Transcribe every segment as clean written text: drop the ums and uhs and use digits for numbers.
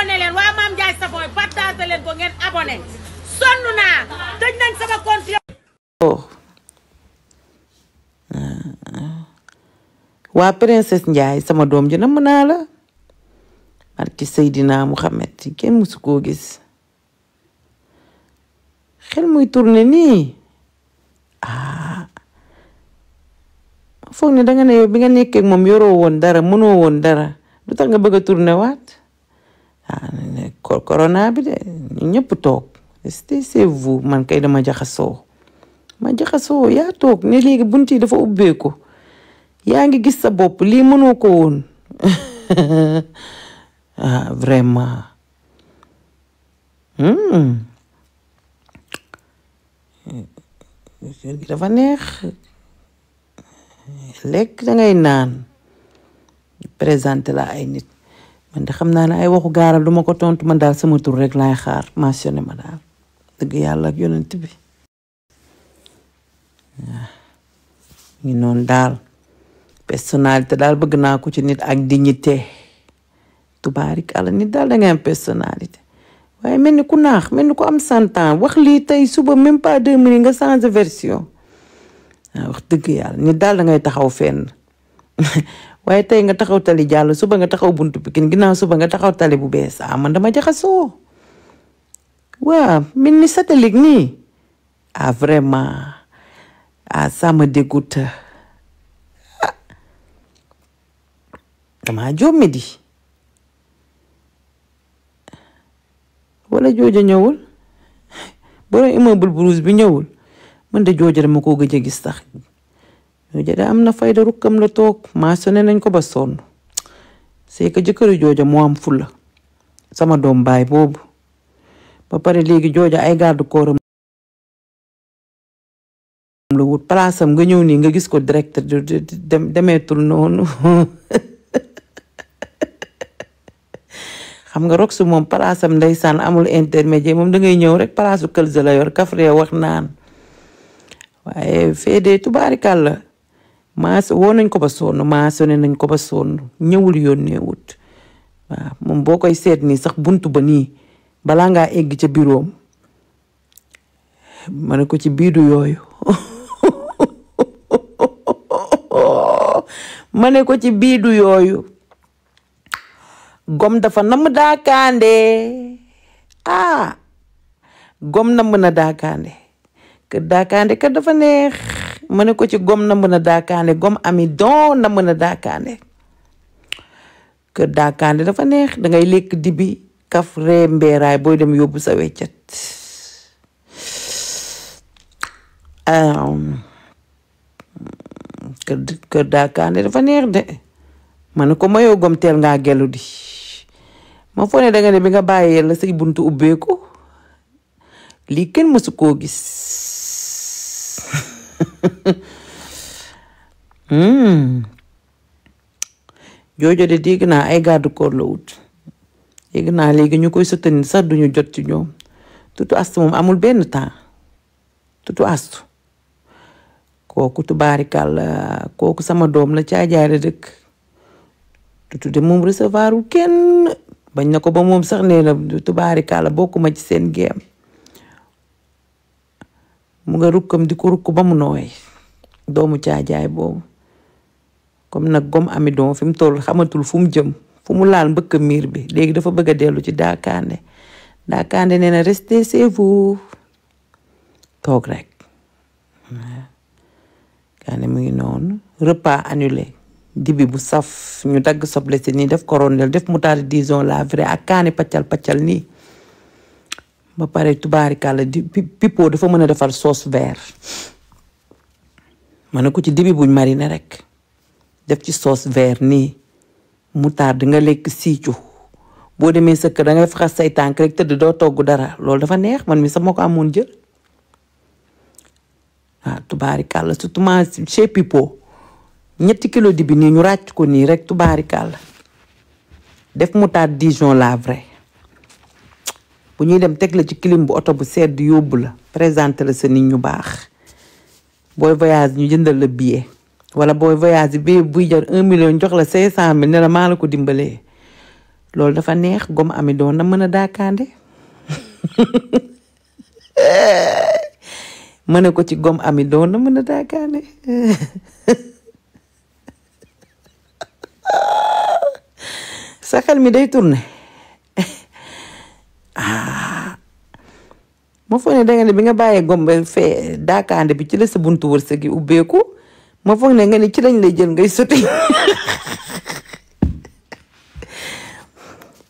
abonné leen waa Mame Ndiaye Savon partagé leen ko ngeen abonné sonn naa tëj nañ sama compte. waa princesse Ndiaye sama doom ji namm naa la barki Seydina Muhammad kenn musu koo gis xel muy tourné nii foog ne danga ne yow bi nga nekkee ak moom yoroo woon dara mënoo woon dara lu tax nga bëgg a tourné waat corona bi de ñëpp toog c'est vous man kay dama jaxasoo yaa toog ne léegi bunt yi dafa ubbeeku yaa ngi gis sa bopp lii mënoo ko woon vraiment dafa neex lekk dangay naan présenté la ay nit man de xam naa ne ay waxu gaaral duma ko tontu man daal sama tur rek laay xaar mentionné ma daal dëgg yàlla ak yonent bi ngi noonu daal personnalité daal bëgg naa ko ci nit ak dignité tubaarik àlla nit daal dangay am personnalité waaye mel ni ku naax mel ni ku am 100 ans wax lii tey suba même pas 2 minutes nga changé version wax dëgg yàlla nit daal dangay taxaw fenn waaye tey nga taxaw tali jàll suba nga taxaw buntu Pikine ginnaaw suba nga taxaw tali bu bees man dama jaxasoo waaw mel ni satellite nii vraiment ça me dégoûte dama jommi di wala jooja ñëwul borom immeuble Brousse bi ñëwul man de jooja dama ko gëj a gis sax jooja da am na fayda rukkam la toog mentionné nañ ko ba sonn c'est que jëkkëru jooja moo am fulla sama doom baay boobu ba pare léegi jooja ay garde corps la wut place am nga ñëw nii nga gis ko direct demeetul noonu xam nga Rox moom place am ndeysaan amul intermédiaire moom dangay ñëw rek place su këlsa la yor kafre wax naan waaye feedee tubaarikàlla woo nañ ko ba sonn maasone nañ ko ba sonn ñëwul yónnee wut waaw moom boo koy seet nii sax buntu ba nii balaa ngaa egg ca bureau ma ne ko ci biidu yooyu ma ne ko ci biidu yooyu gom dafa namm daakaande gom namm na daakaande kër daakaande kër dafa neex ma ne ko ci gom namm na daakaande gom ami don namm na daakaande kër daakaande dafa neex dangay lekk dibi kaf ree mbeeraay booy dem yóbbu sa weccat kër daakaande dafa neex de ma ne ko mayoo gom teel ngaa gelu di ma foo ne danga ne bi nga bàyyee la say buntu ubbeeku lii kenn mësu koo gis joojo de dégg naa ay garde corps la wut dégg naa léegi ñu koy soutenir sax duñu jot ci ñoom tutu astu moom amul benn temps tutu astu kooku tubaarikàlla kooku sama doom la caajaare dëkk tutu de moom recevoirul kenn bañ na ko ba moom sax nee na tubaarikàlla bokkuma ci seen géem mu nga rukkam di ko rukk ba mu nooy doomu caajaay boobu comme nag gom ami doom fi mu toll xamatul fu mu jëm fu mu laal mbëkk miir bi léegi dafa bëgg a dellu ci daakaande nee na restez chez vous toog rek kaane mu ngi noonu repas annulé dibi bu saf ñu dagg soble si nii def ko rondel def moutarde disons la vraie ak kaani paccal nii ba pare tubaarikàlla di pipo dafa mën a defar sauce vert ma ne ko ci dibi buñ mariner rek def ci sauce vert nii moutarde nga lekk siicu boo demee sa kër dangay faxas say tànk rek tëdd doo togg dara loolu dafa neex man mi sax moo ko amoon jël tubaarikàlla surtout ma chez pipo 3 kilo dibi nii ñu ràcc ko nii rek tubaarikàlla def moutarde Dijon la vraie bu ñuy dem teg la ci clim bu oto bu sedd yóbbu la présenté la sa nit ñu baax booy voyage ñu jëndal la billet wala booy voyage bi buy jar 1 million jox la 500 000 ne la maa la ko dimbalee loolu dafa neex gom amidon na mën a daakaande ma ne ko ci gom amidon na mën a daakaande sa xel mi day tourné ma foog ne danga ne bi nga bàyyee gom ba fee daakaande bi ci la sa buntu wërsëg yi ubbeeku ma foog ne nga ne ci lañ lay jël ngay sotti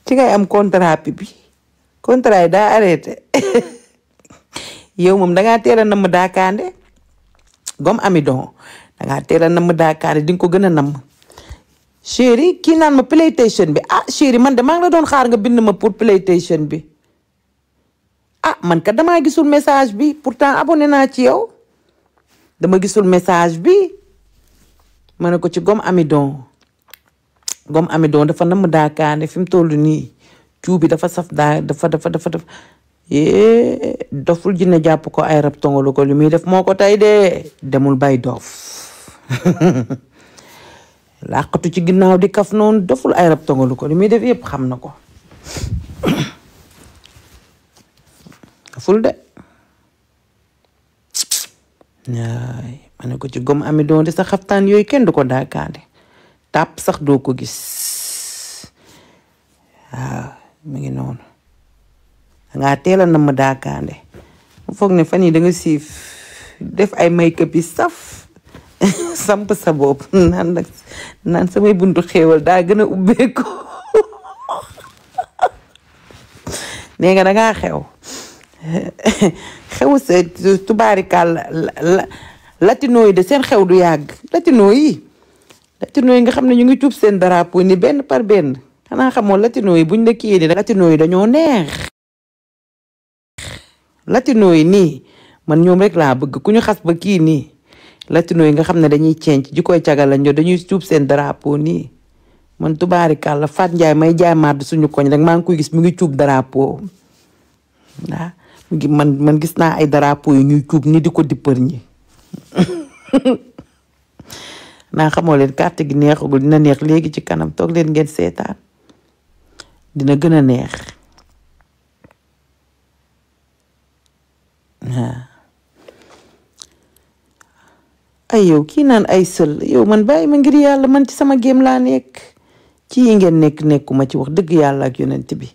ci ngay am contrat bi contrat yi daa arrêté yow moom dangaa teel a namm daakaande gom amidon dangaa teel a namm daakaande di nga ko gën a namm chéri kii naan ma PlayStation bi chéri man de maa ngi la doon xaar nga bind ma pour PlayStation bi man kat damaa gisul message bi pourtant abonné naa ci yow dama gisul message bi ma ne ko ci gom amidon dafa namm daakaande fi mu toll nii cuubi dafa saf dafa doful jinne jàpp ko ay rab tongalu ko li muy def moo ko tey de demul bay dof làqatu ci ginnaaw di kaf noonu doful ay rab tongalu ko li muy def yëpp xam na ko doful de waay ma ne ko ci gom amidon di sa xaftaan yooyu kenn du ko daakaande tàpp sax doo ko gis waaw mu ngi noonu dangaa teela na ma daakaande mu foog ne fan yi danga siif def ay make-up yi saf samp sa bopp naan samay buntu xéewal daa gën a ubbeeku nee nga dangaa xew sa tubaarikaal latino yi de seen xew du yàgg latino yi nga xam ne ñu ngi cuub seen drapeau ni benn par benn xanaa xamoo latino yi buñ la kii ni latino yi dañoo neex latino yi nii man ñoom rek laa bëgg ku ñu xas ba kii nii latino yi nga xam ne dañuy cenc ji koy cagal la ñoo dañuy cuub seen drapeau nii man tubaarikàlla Fat Njaay may jaay màdd suñu koñ rek maa ngi koy gis mu ngi cuub drapeau man gis naa ay drapeau yu ñuy cuub ni di ko dippër ñi naa xamoo leen carte gi neexagul dina neex léegi ci kanam toog leen ngeen seetaan dina gën a neex ay yow kii naan ay sël yow man bàyyi ma ngir yàlla man ci sama géem laa nekk ci yi ngeen nekkuma ci wax dëgg yàlla ak yonent bi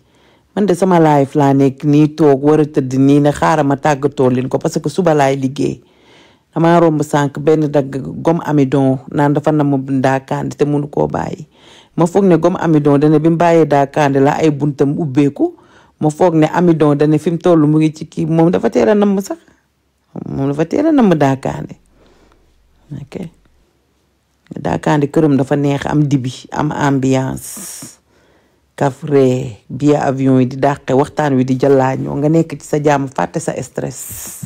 man de sama live laa nekk nii toog war a tëdd nii ne xaaral ma tàggatoo leen ko parce que suba laay liggéey damaa romb sànq benn dagg gom amidon naan dafa na ma daakaande te mënu koo bàyyi ma foog ne gom amidon dana bi mu bàyyee daakaande la ay buntam ubbeeku ma foog ne amidon dana fi mu toll mu ngi ci kii moom dafa teel a namm sax moom dafa teel a namm daakaande ok daakaande këram dafa neex am dibi am ambiance kafre billet avion yi di dàqe waxtaan wi di jëlaañoo nga nekk ci sa jàmm fàtte sa stress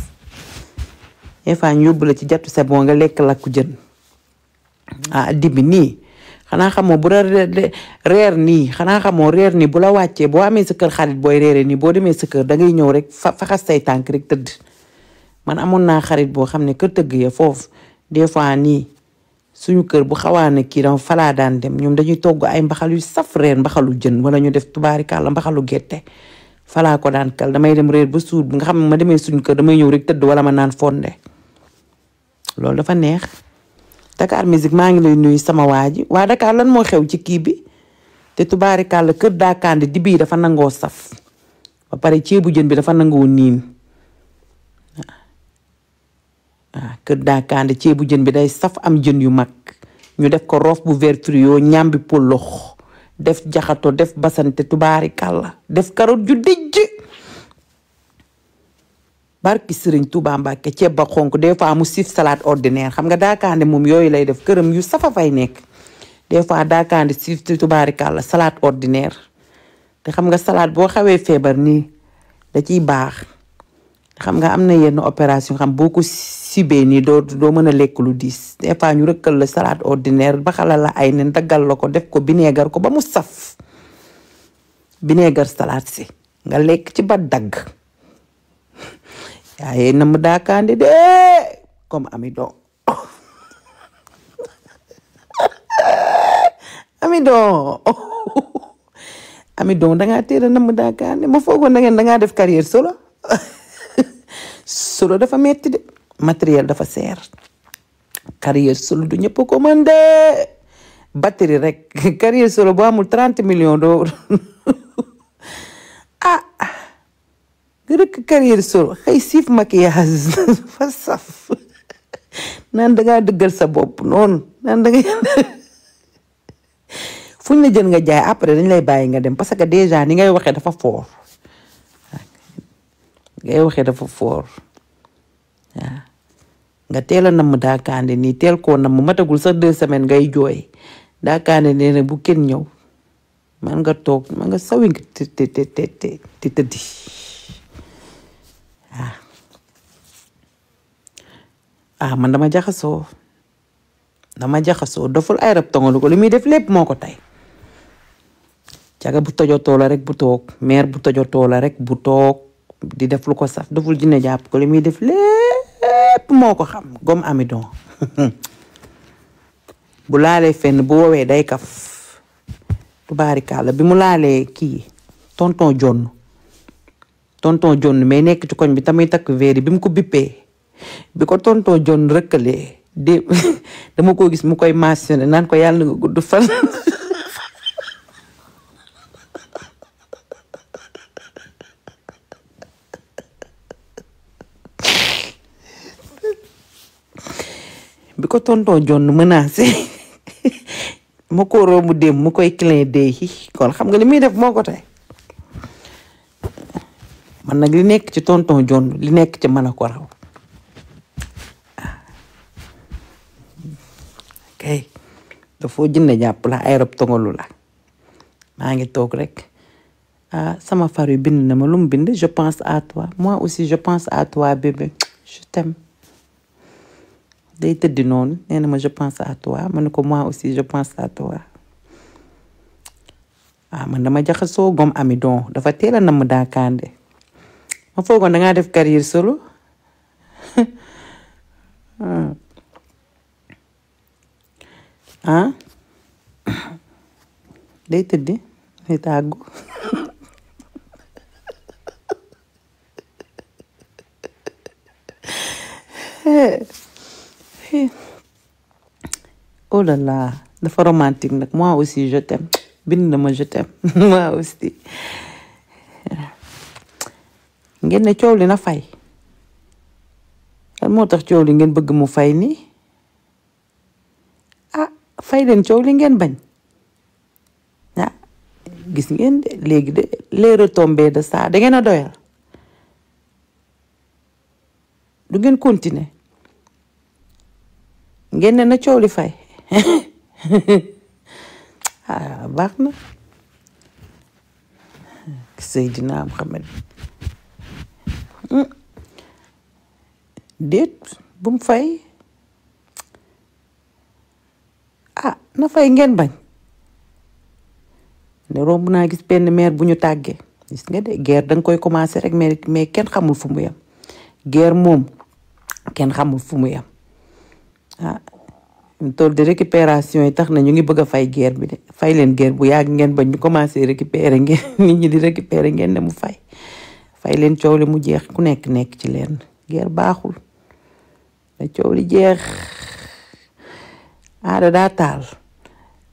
des fois ñu yóbbu la ci jattu c'est bon nga lekk lakku jën dibi nii xanaa xamoo bu reer nii xanaa xamoo reer nii bu la wàccee boo amee sa kër xarit booy reere nii boo demee sa kër dangay ñëw rek faxas say tànk rek tëdd man amoon naa xarit boo xam ne kër tëgg ya foofu des fois nii suñu kër bu xawaana kii dama falaa daan dem ñoom dañuy togg ay mbaxal yu saf reer mbaxalu jën wala ñu def tubaarikàlla mbaxalu gerte falaa ko daan kal damay dem reer ba suur nga xam ne ma demee suñu kër damay ñëw rek tëdd wala ma naan fonde loolu dafa neex Dakar Musique maa ngi lay nuyu sama waa ji waa Dakar lan moo xew ci kii bi te tubaarikàlla kër daakaande di bii dafa nangoo saf ba pare ceebu jën bi dafa nangoo niin kër daakaande ceebu jën bi day saf am jën yu mag ñu def ko roof bu vert fluo ñambi polox def jaxato def basante tubaarikàlla def karot ju dijj barki sëriñ Tuuba Mbàkke ceeb ba xonk des fois mu siif salade ordinaire xam nga daakaande moom yooyu lay def këram yu safa fay nekk des fois daakaande siif tubaarikàlla salade ordinaire te xam nga salade boo xawee feebar nii da ciy baax xam nga am na yenn opération xam boo ko sibee nii doo mën a lekk lu diis des fois ñu rëkkal la salade ordinaire ba xala la ay nen daggal la ko def ko bineegar ko ba mu saf bineegar salade si nga lekk ci ba dagg yaaye na mu daakaande de comme amidon ami donc dangaa teel a namm daakaande ma foogoon dangaa def carrière solo solo dafa metti de matériel dafa seer carrière solo du ñëpp ko mën de batterie rek carrière solo boo amul 30 millions doo nga rek carrière solo xëy siif maquillage fa saf naan dangaa dëggal sa bopp noonu naan danga fuñ la jël nga jaay après dañ lay bàyyi nga dem parce que déjà ni ngay waxee dafa fort waaw nga teel a namm daakaande nii teel koo namm matagul sax 2 semaines ngay jooy daakaande nee na bu kenn ñëw man nga toog man nga sawi nga te tëddi man dama jaxasoo doful ay rab tongalu ko li muy def lépp moo ko tey caga bu tojotoo la rek bu toog meer bu tojotoo la rek bu toog di def lu ko saf doful jinne jàpp ko li muy def lépp moo ko xam gom amidon bu laalee fenn bu woowee day kaf tubaarikàlla bi mu laalee kii tonton jonn mais nekk ci koñ bi tamit takk veeri bi mu ko bippee bi ko tonton jonn rëkkalee dama ko gis mu koy mentionné naan ko yàlla nga gudd fan bi ko tonton jonn menacé ma ko rombu dem mu koy clin d'œil kon xam nga li muy def moo ko tey man nag li nekk ci tonton jonn li nekk ci mën a ko raw kay dafoo jënd jàpp la ay rob tongalu la maa ngi toog rek sama far yu bind na ma lu mu bind je pense à toi moi aussi je pense à toi bébé je t'aime day tëddi noonu nee na ma je pense à toi ma ne ko moi aussi je pense à toi man dama jaxasoo gom amidon dafa teel a namm daakaande ma foogoon dangaa def carrière solo day tëddi day tàggu oh là là dafa romantique nag moi aussi je t'aime bind na ma je t'aime moi aussi ngeen ne coow li na fay lan moo tax coow li ngeen bëgg mu fay nii fay leen coow li ngeen bañ gis ngeen de léegi de les retombées de ça da ngeen a doyal du ngeen continuer ngeen ne na coow li fay baax na Seydina Muhammad déet bu mu fay na fay ngeen bañ ne romb naa gis benn maire bu ñu tàggee gis nga de guerre danga koy commencer rek mais kenn xamul fu mu yem guerre moom kenn xamul fu mu yem tool de récupération yi tax na ñu ngi bëgg a fay guerre bi de fay leen guerre bu yàgg ngeen bañ ñu commencer récupérer ngeen nit ñi di récupérer ngeen ne mu fay leen coow li mu jeex ku nekk ci leen guerre baaxul na coow li jeex aada daa taal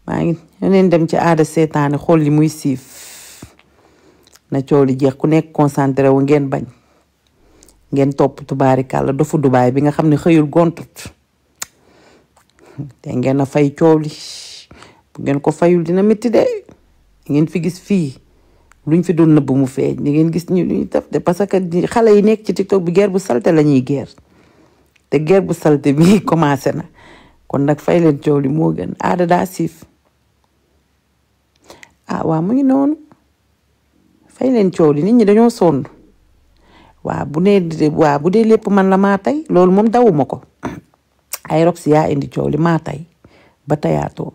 maa ngi leen dem ci aada seetaane xool li muy siif na coow li jeex ku nekk concentré wu ngeen bañ ngeen topp tubaarikàlla dofu Dubaay bi nga xam ne xëyul gontut te ngeen a fay coow li bu ngeen ko fayul dina métti de ngeen fi gis fii luñ fi doon nëbb mu feeñ di ngeen gis ñu luñu def de parce que xale yi nekk ci TikTok bi guerre bu salte la ñuy guerre te guerre bu salte bi commencé na kon nag fay leen coow li moo gën aada daa siif waaw mu ngi noonu fay leen coow li nit ñi dañoo sonn bu dee lépp man la maa tey loolu moom dawuma ko ay rob si yaa indi coow li maa tey ba tayaatoo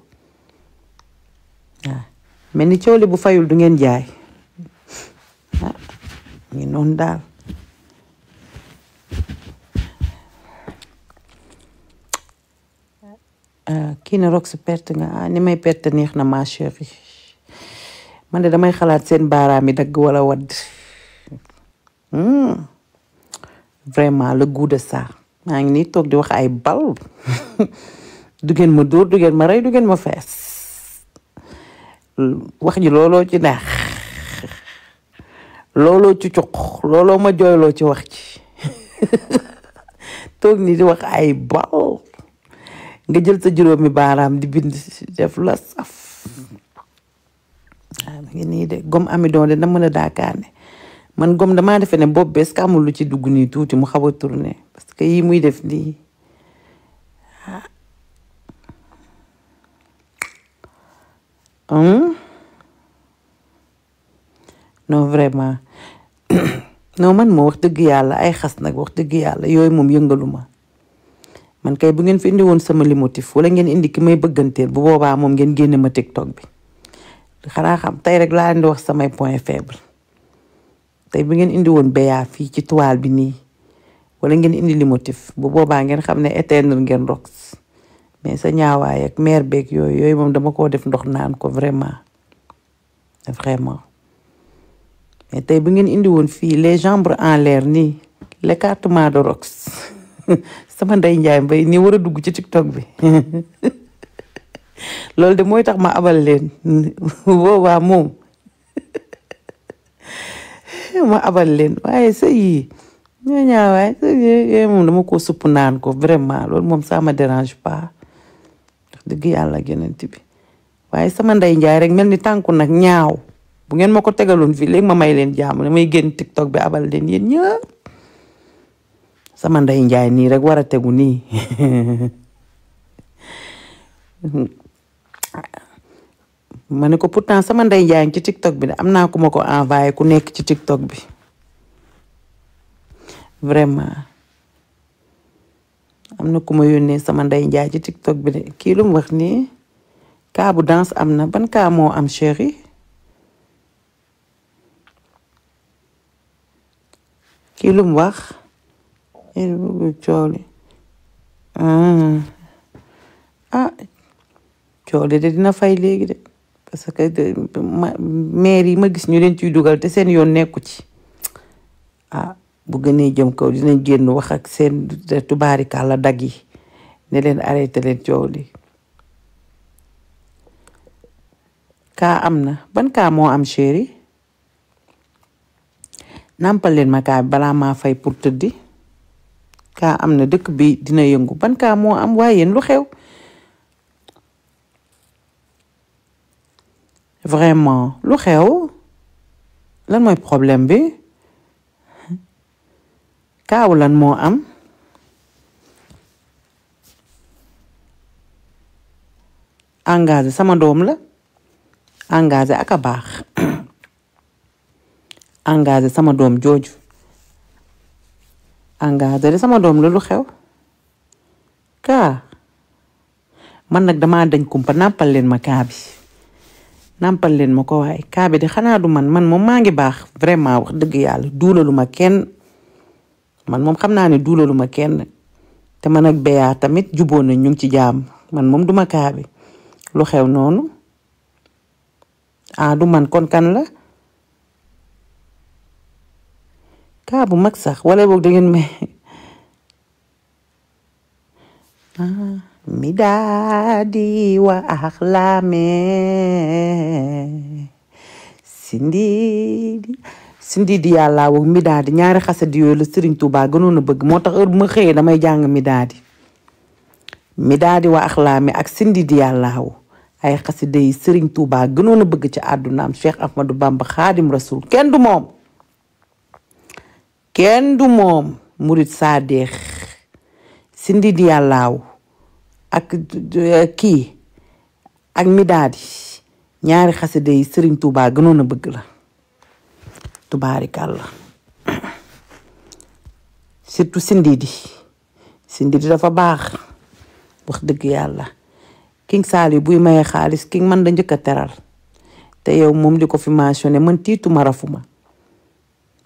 mel ni coow li bu fayul du ngeen jaay ngi noonu daal kii ne rox perte nga ni may perte neex na ma chérie man de damay xalaat seen baaraam yi dagg wala wadd vraiment le goût de ça maa ngi nii toog di wax ay bal du ngeen ma dóor du ngeen ma rey du ngeen ma fees wax ji looloo ci neex looloo ci cuq looloo ma jooyloo ci wax ci toog ni di wax ay bal nga jël sa juróomi baaraam di bind def la saf waaw ma ngi nii de gom ami doon de na mën a daakaane man gom damaa defe ne bopp bees ka amul lu ci dugg nii tuuti mu xaw a tourné parce que yii muy def nii non vraiment non man moo wax dëgg yàlla ay xas nag wax dëgg yàlla yooyu moom yëngaluma man kay bu ngeen fi indi woon sama limotif wala ngeen indi ki may bëgganteel bu boobaa moom ngeen génne ma TikTok bi xanaa xam tey rek laa leen di wax samay point faible tey bu ngeen indi woon béyaa fii ci toile bi nii wala ngeen indi limotif bu boobaa ngeen xam ne éteindre ngeen rox mais sa ñaawaay ak mère beeg yooyu moom dama koo def ndox naan ko vraiment mais tey bu ngeen indi woon fii les jambes en l'air nii l'écartement de rox sama Ndeye Ndiaye Mbaye nii war a dugg ci TikTok bi loolu de mooy tax ma abal leen boobaa moom ma abal leen waaye sa yii ñoo ñaawaay sa yooyu moom dama ko supp naan ko vraiment loolu moom ça me dérange pas wax dëgg yàlla yonent bi waaye sama Ndeye Ndiaye rek mel ni tànku nag ñaaw bu ngeen ma ko tegaloon fii léegi ma may leen jàmm damay génn TikTok bi abal leen yéen ñëpp sama Ndeye Ndiaye nii rek war a tegu nii ma ne ko pourtant sama Ndeye Ndiaye ci TikTok bi de am naa ku ma ko envoyé ku nekk ci TikTok bi vraiment am na ku ma yónnee sama Ndeye Ndiaye ci TikTok bi de kii lu mu wax nii kaa bu danse am na ban kaa moo am chéri kii lu mu wax cooli cooli de dina fay léegi de parce que maire yi ma gis ñu leen ciy dugal te seen yoon nekku ci bu gënee jëm kaw dinañ génn wax ak seen tubaarikàlla dag yi ne leen arrêté leen coow li kaa am na ban kaa moo am chéri nàmpal leen ma kaa bi balaa maa fay pour tëddi kaa am na dëkk bi dina yëngu ban kaa moo am waaye yéen lu xew vraiment lu xew lan mooy problème bi kaaw lan moo am engagé sama doom la engagé ak a baax engagé sama doom jooju engagé de sama doom la lu xew kaa man nag damaa dañ kumpa nàmpal leen ma kaa bi nàmpal leen ma ko waaye kaa bi de xanaa du man moom maa ngi baax vraiment wax dëgg yàlla duulalu ma kenn man moom xam naa ne duulalu ma kenn te man ak Béya tamit juboo na ñu ngi ci jaam man moom duma kaa bi lu xew noonu du man kon kan la kaa bu mag sax wala boog da ngeen may midadi wa axlaame sindidi yàlla woog midadi ñaari xasadi yooyu la Serigne Touba gënoon a bëgg moo tax heure bu ma xëyee damay jàng midadi wa axlaame ak sindidi yàlla wo ay xasida yi Serigne Touba gënoon a bëgg ci àddunaam Cheikh Ahmadou Bamba Xaadim Rasul kenn du moom murid saadeex sindidi yàllaaw ak kii ak midaadi ñaari xasida yi Serigne Touba gënoon a bëgg la tubaarikàlla surtout sindidi dafa baax wax dëgg yàlla King Saliou buy maye xaalis King man da njëkk a teral te yow moom di ko fi mentionné man tiituma rafuma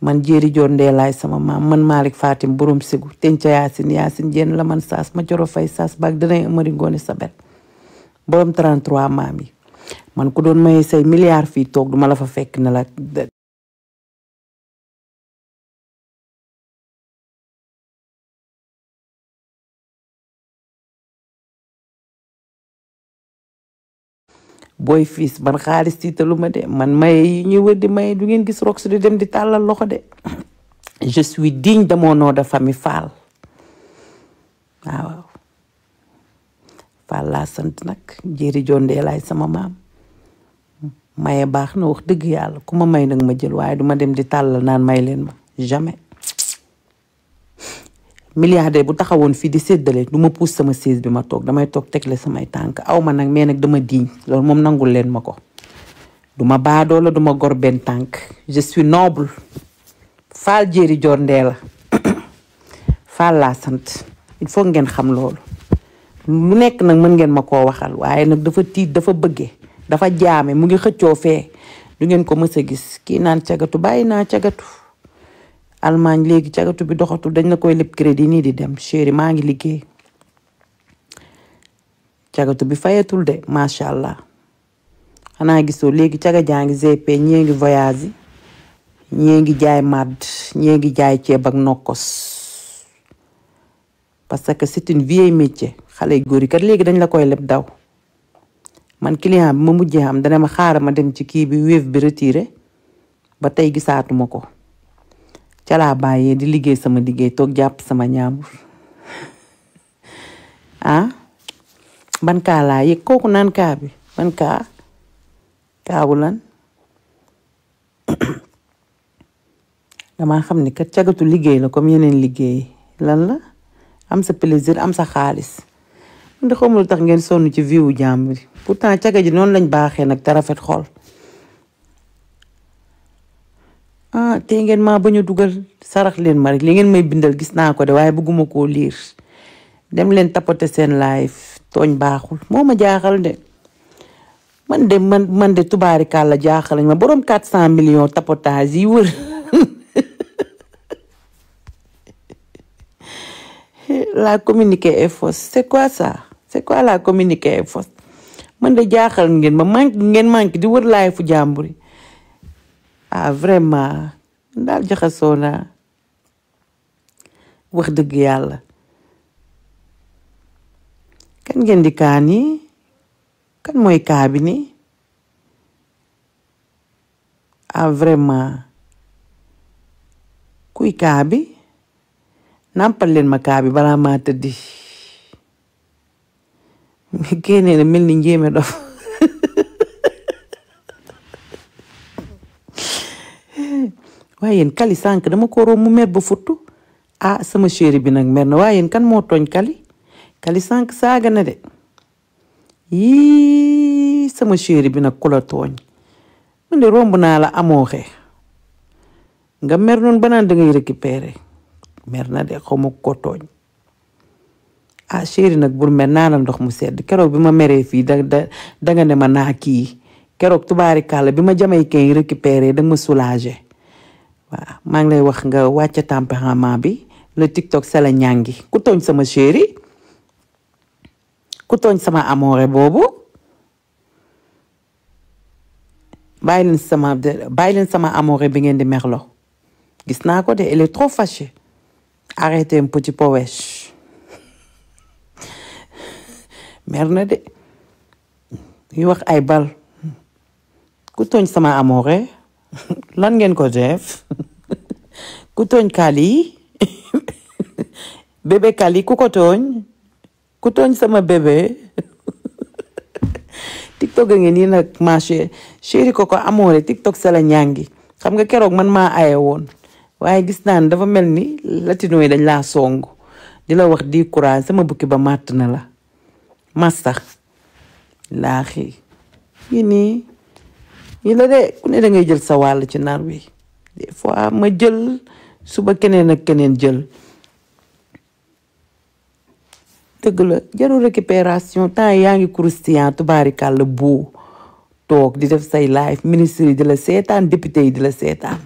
man jéeri joor ndeelaay sama maam man Malick Fatim borom sigu tenca yaasin jenn la man saas ma coro fay saas baag danay amari ngoone sabel borom 33 maam yi man ku doon maye say milliards fii toog duma la fa fekk ne la booy fiis man xaalis tiitalu ma de man maye yi ñuy wër di maye du ngeen gis Rox di dem di tàllal loxo de je suis digne de mon nom de famille Fall waaw Fall laa sant nag Jéeri Jondee laay sama maam maye baax na wax dëgg yàlla ku ma may nag ma jël waaye duma dem di tàllal naan may leen ma jamais milliardaire bu taxawoon fii di séddale du ma puus sama siis bi ma toog damay toog tegle samay tànk aw ma nag mais nag dama diiñ loolu moom nangul leen ma ko duma baadoo la duma gor benn tànk je suis noble Fall Jéeri Jondee la Fall laa sant il faut ngeen xam loolu lu nekk nag mën ngeen ma koo waxal waaye nag dafa tiit dafa bëgge dafa jaame mu ngi xëccoo fee du ngeen ko mës a gis kii naan cagatu bàyyi naa cagatu Allemagne léegi cagatu bi doxatul dañ la koy lépp crédit nii di dem chéri maa ngi liggéey cagatu bi fayatul de macha allah xanaa gisoo léegi caga jaa ngi GP ñee ngi voyage yi ñee ngi jaay màdd ñee ngi jaay ceeb ak nokkos parce que c'est une vieille métier xale góor yi kat léegi dañ la koy leb daw man client bi ma mujjee am dana ma xaaral ma dem ci kii bi Wave bi retiré ba tey gisaatuma ko ca laa bàyyee di liggéey sama liggéey toog jàpp sama ñaambur ah ban kaa laa yëg kooku naan kaa bi ban kaabu lan damaa xam ni kat cagatu liggéey la comme yeneen liggéey lan la am sa plaisir am sa xaalis ndax xamul tax ngeen sonn ci vie wu jàmbur pourtant caga ji noonu lañ baaxee nag te rafet xol ah tey ngeen maa bañ a dugal sarax leen ma rek li ngeen may bindal gis naa ko de waaye bëgguma koo liir dem leen tapoter seen live tooñ baaxul moo ma jaaxal de man de tubaarikàlla jaaxalañ ma borom 400 millions tapotage yi wër la communiqué est fausse c'est quoi ça c'est quoi la communiqué est fausse man de jaaxal ngeen ma manque di wër laay fu jàmbur yi ah vraiment daal jaxasoo naa wax dëgg yàlla kan ngeen di kaa nii kan mooy kaa bi nii ah vraiment kuy kaa bi nàmpal leen ma kaa bi balaa maa tëddi génnee na mel ni njéeme dof waaye yéen kali sànq dama ko romb mu mer ba futtu ah sama chéri bi nag mer na waaye yéen kan moo tooñ kali sànq saaga na de yii sama chéri bi nag ku la tooñ man de romb naa la amooxe nga mer noonu ba naan dangay récupérer mer na de xaw ma ko tooñ ah chéri nag bul mer naanal ndox mu sedd keroog bi ma meree fii danga ne ma naa kii keroog tubaarikàlla bi ma jamay kay récupérer danga ma soulager waaw maa ngi lay wax nga wàcce tempérament bi le TikTok c'est la ñàngi ku tooñ sama chéri ku tooñ sama amoore boobu bàyyi leen sama amoore bi ngeen di merlo gis naa ko de elle est trop fâchée arrêtez un petit peu wesh mer na de yu wax ay bal ku tooñ sama amoore lan ngeen ko def ku tooñ Kali bébé Kali ku ko tooñ ku tooñ sama bébé TikTok a ngeen nii nag marché chéri ko amoore TikTok sa la ñàngi xam nga keroog man maa aye woon waaye gis naa ne dafa mel ni latino yi dañ laa song di la wax di courage sama bukki ba màtt na la mastax laaxi yi nii yi la de ku ne da ngay jël sa wàll ci nar wi des fois ma jël suba keneen ak keneen jël dëgg la jarul récupération temps yaa ngi croustillant tubaarikàlla bu toog di def say live ministre yi di la seetaan député yi di la seetaan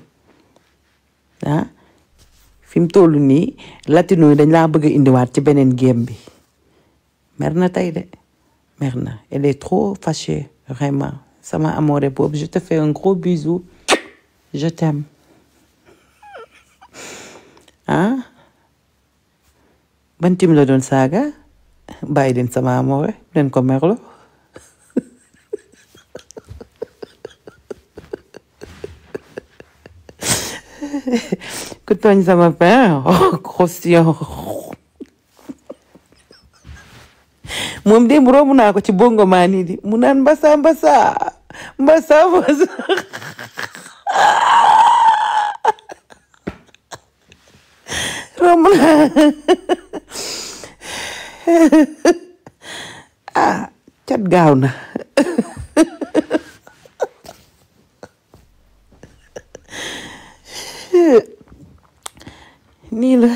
ah fi mu toll nii latino yi dañ laa bëgg a indiwaat ci beneen game bi mer na tey de mer na elle est trop fâchée vraiment sama amoore boobu je te fais un gros bisou je t'aime ah ban tim la doon saaga bàyyi leen sama amoore leen ko merlo ku tooñ sama pain croustillant moom démb romb naa ko ci bongo maa nii di mu naan mbasa romb naa cat gaaw na nii la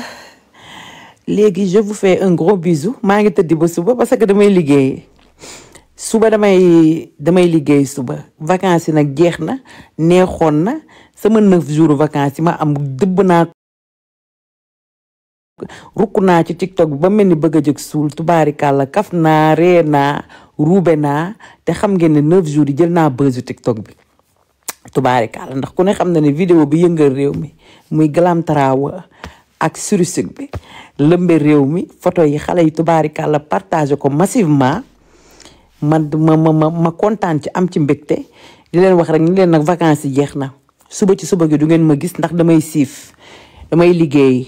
léegi je vous fais un gros bisou maa ngi tëddi ba suba parce que damay liggéey suba damay liggéey suba vacances yi nag jeex na neexoon na sama 9 jours vacances yi ma am dëbb naa rukk naa ci TikTok bi ba mel ni bëgg a jóg suul tubaarikàlla kaf naa ree naa ruube naa te xam ngeen ne 9 jours yi jël naa buzzu TikTok bi tubaarikàlla ndax ku ne xam na ne vidéo bi yëngal réew mi muy Glam Trawa ak Sursug bi lëmbe réew mi photo yi xale yi tubaarikàlla partagé ko massivement ma kontaan ci am ci mbégte di leen wax rek ni leen nag vacances yi jeex na suba ci suba gi du ngeen ma gis ndax damay siif damay liggéey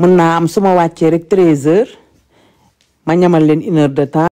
mën naa am su ma wàccee rek 13h ma ñamal leen 1 heure de temps